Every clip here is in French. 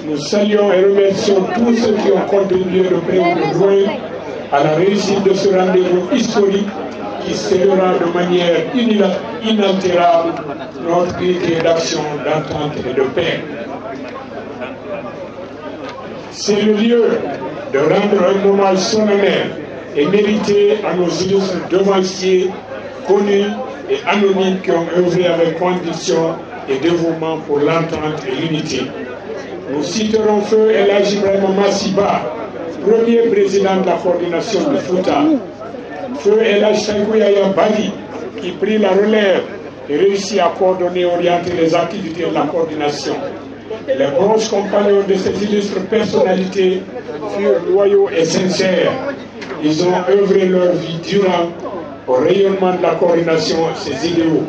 Nous saluons et remercions tous ceux qui ont contribué de près ou de loin à la réussite de ce rendez-vous historique qui scellera de manière inaltérable notre unité d'action, d'entente et de paix. C'est le lieu de rendre un hommage solennel et mérité à nos illustres devanciers connus et anonymes qui ont œuvré avec conviction et dévouement pour l'entente et l'unité. Nous citerons Feu El Hadji Ibrahima Massiba, premier président de la coordination du Fouta. Feu El Hadji Saykou Yaya Bali, qui prit la relève et réussit à coordonner et orienter les activités de la coordination. Les proches compagnons de ces illustres personnalités furent loyaux et sincères. Ils ont œuvré leur vie durant au rayonnement de la coordination, ses idéaux.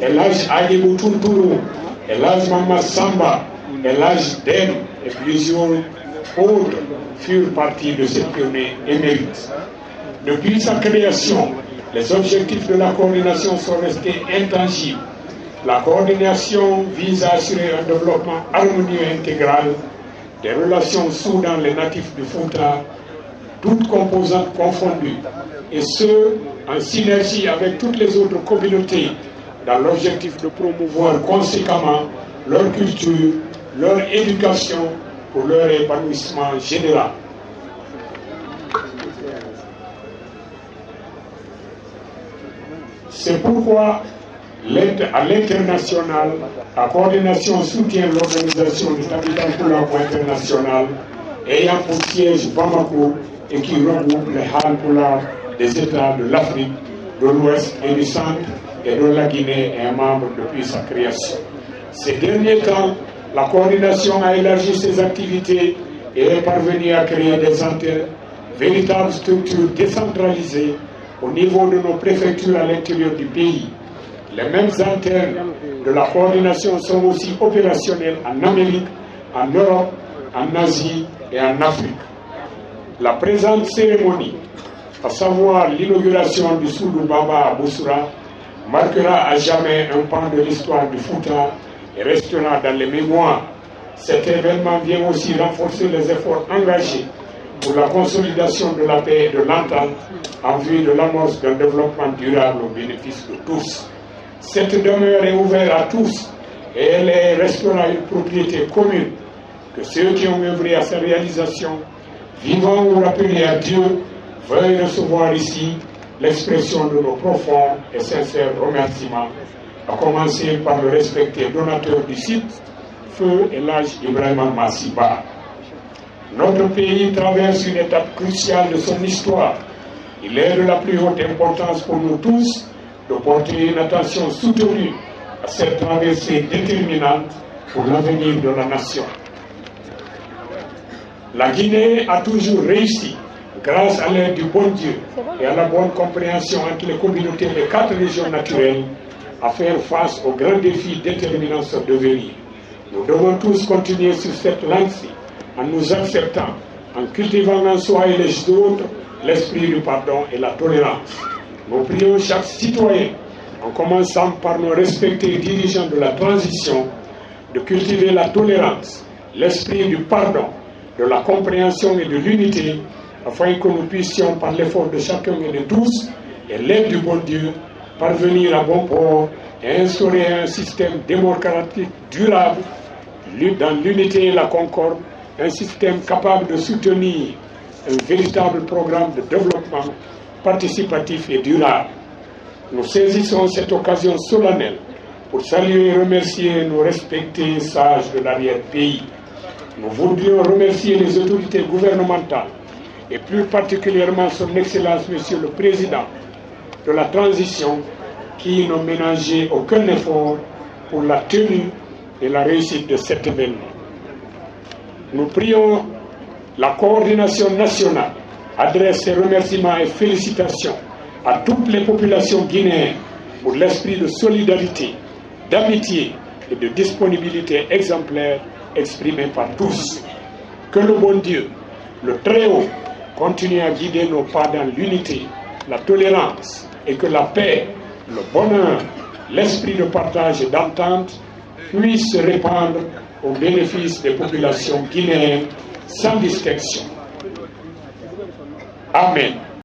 El Hadji Agibou Tunturu, El Hadji Mama Samba, El Hadji Dem et plusieurs autres furent partie de ces pionniers émérites. Depuis sa création, les objectifs de la coordination sont restés intangibles. La coordination vise à assurer un développement harmonieux et intégral des relations Soudan les natifs du Fouta, toutes composantes confondues, et ce, en synergie avec toutes les autres communautés, dans l'objectif de promouvoir conséquemment leur culture, leur éducation pour leur épanouissement général. C'est pourquoi, à l'international, la coordination soutient l'organisation du Capital Pulaar international ayant pour siège Bamako et qui regroupe les Han Pulaar des États de l'Afrique, de l'Ouest et du Centre et de la Guinée est un membre depuis sa création. Ces derniers temps, la coordination a élargi ses activités et est parvenue à créer des antennes, véritables structures décentralisées au niveau de nos préfectures à l'intérieur du pays. Les mêmes antennes de la coordination sont aussi opérationnelles en Amérique, en Europe, en Asie et en Afrique. La présente cérémonie, à savoir l'inauguration du Soudou Baba à Boussura, marquera à jamais un pan de l'histoire du Fouta et restera dans les mémoires. Cet événement vient aussi renforcer les efforts engagés pour la consolidation de la paix et de l'entente en vue de l'amorce d'un développement durable au bénéfice de tous. Cette demeure est ouverte à tous et elle restera une propriété commune que ceux qui ont œuvré à sa réalisation, vivants ou rappelés à Dieu, veuillent recevoir ici l'expression de nos profonds et sincères remerciements, à commencer par le respecté donateur du site, Feu El Hadji Ibrahima Massiba. Notre pays traverse une étape cruciale de son histoire. Il est de la plus haute importance pour nous tous de porter une attention soutenue à cette traversée déterminante pour l'avenir de la nation. La Guinée a toujours réussi, grâce à l'aide du bon Dieu et à la bonne compréhension entre les communautés des 4 régions naturelles, à faire face aux grands défis déterminants de devenir. Nous devons tous continuer sur cette lancée en nous acceptant, en cultivant en soi et les autres l'esprit du pardon et la tolérance. Nous prions chaque citoyen, en commençant par nos respectés dirigeants de la transition, de cultiver la tolérance, l'esprit du pardon, de la compréhension et de l'unité, afin que nous puissions, par l'effort de chacun et de tous, et l'aide du bon Dieu, parvenir à bon port et instaurer un système démocratique durable, dans l'unité et la concorde, un système capable de soutenir un véritable programme de développement participatif et durable. Nous saisissons cette occasion solennelle pour saluer et remercier nos respectés sages de l'arrière-pays. Nous voudrions remercier les autorités gouvernementales et plus particulièrement son Excellence Monsieur le Président de la transition qui n'ont ménagé aucun effort pour la tenue et la réussite de cet événement. Nous prions la coordination nationale adresse ses remerciements et félicitations à toutes les populations guinéennes pour l'esprit de solidarité, d'amitié et de disponibilité exemplaire exprimé par tous. Que le bon Dieu, le Très-Haut, continue à guider nos pas dans l'unité, la tolérance et que la paix, le bonheur, l'esprit de partage et d'entente puissent se répandre au bénéfice des populations guinéennes sans distinction. Amen.